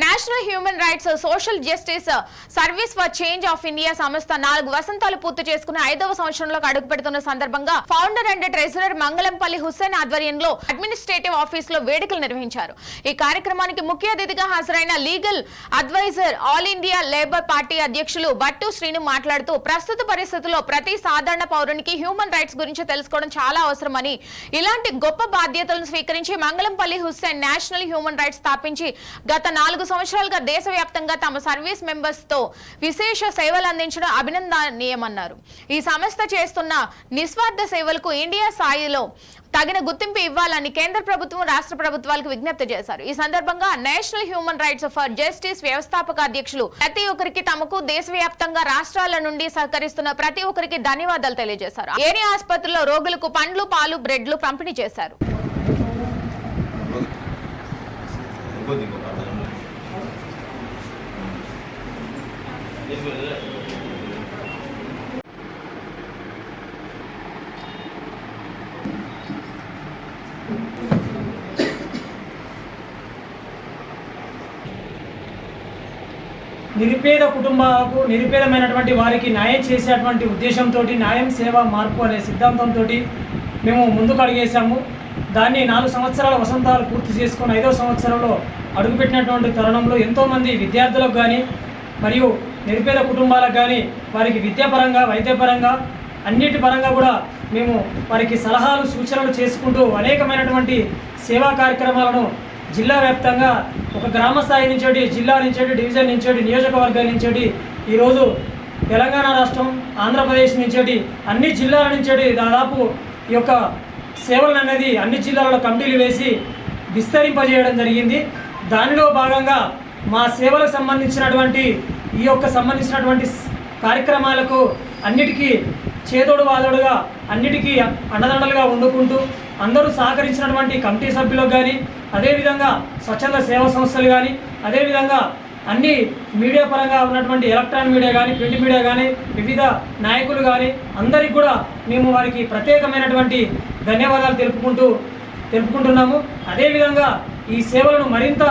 National human rights social justice service for change of India సంస్థ 4 వసంతాలు పూర్తి చేసుకుని 5వ సంవత్సరంలోకి అడుగుపెడుతున్న సందర్భంగా founder and treasurer Mangalampalli Hussain ఆధ్వర్యంలో అడ్మినిస్ట్రేటివ్ ఆఫీస్ లో వేడుకలు నిర్వహించారు. ఈ కార్యక్రమానికి ముఖ్య అతిథిగా హాజరైన legal adviser all India labour party అధ్యక్షులు బట్టు శ్రీను మాట్లాడుతూ ప్రస్తుత పరిస్థితుల్లో ప్రతి సాధారణ పౌరునికి హ్యూమన్ రైట్స్ గురించి తెలుసుకోవడం చాలా అవసరమని, ఇలాంటి గొప్ప బాధ్యతలను స్వీకరించి Mangalampalli Hussain national human rights స్థాపించి గత 4 సంవత్సరాలుగా దేశవ్యాప్తంగా తమ సర్వీస్ మెంబర్స్ తో విశేష సేవలు అందించడం అభినందనీయమన్నారు. ఈ సంస్థ చేస్తున్న నిస్వార్థ సేవలకు ఇండియా స్థాయిలో తగిన గుర్తింపు ఇవ్వాలని కేంద్ర ప్రభుత్వం, రాష్ట్ర ప్రభుత్వాలకు విజ్ఞప్తి చేశారు. ఈ సందర్భంగా national human rights for justice వ్యవస్థాపక అధ్యక్షులు ప్రతి ఒక్కరికి తమకు దేశవ్యాప్తంగా రాష్ట్రాల నుండి సహకరిస్తున్న ప్రతి ఒక్కరికి ధన్యవాదాలు తెలియజేశారు. ఏని ఆసుపత్రిలో రోగులకు పండ్లు, పాలు, బ్రెడ్లు పంపిణీ చేశారు. నిరుపేద కుటుంబాలకు, నిరుపేదమైనటువంటి వారికి న్యాయం చేసేటువంటి ఉద్దేశంతో న్యాయం సేవ మార్పు అనే సిద్ధాంతంతో మేము ముందుకు అడిగేశాము. దాన్ని 4 సంవత్సరాల వసంతాలు పూర్తి చేసుకుని 5వ సంవత్సరంలో అడుగుపెట్టినటువంటి తరుణంలో ఎంతోమంది విద్యార్థులకు కానీ మరియు నిరుపేద కుటుంబాలకు కానీ వారికి విద్యాపరంగా, వైద్యపరంగా, అన్నిటి పరంగా కూడా మేము వారికి సలహాలు, సూచనలు చేసుకుంటూ అనేకమైనటువంటి సేవా కార్యక్రమాలను జిల్లా వ్యాప్తంగా ఒక గ్రామ స్థాయి నుంచి, జిల్లా నుంచి, డివిజన్ నుంచి, నియోజకవర్గాల నుంచి, ఈరోజు తెలంగాణ రాష్ట్రం, ఆంధ్రప్రదేశ్ నుంచి, అన్ని జిల్లాల నుంచి దాదాపు ఈ యొక్క సేవలను అనేది అన్ని జిల్లాలలో కమిటీలు వేసి విస్తరింపజేయడం జరిగింది. దానిలో భాగంగా మా సేవలకు సంబంధించినటువంటి సంబంధించినటువంటి కార్యక్రమాలకు అన్నిటికీ చేదోడు వాదోడుగా, అన్నిటికీ అండదండలుగా వండుకుంటూ అందరూ సహకరించినటువంటి కమిటీ సభ్యులకు కానీ, అదేవిధంగా స్వచ్ఛంద సేవా సంస్థలు కానీ, అదేవిధంగా అన్ని మీడియా పరంగా ఉన్నటువంటి ఎలక్ట్రానిక్ మీడియా కానీ, ప్రింట్ మీడియా కానీ, వివిధ నాయకులు కానీ అందరికీ కూడా మేము వారికి ప్రత్యేకమైనటువంటి ధన్యవాదాలు తెలుపుకుంటున్నాము. అదేవిధంగా ఈ సేవలను మరింత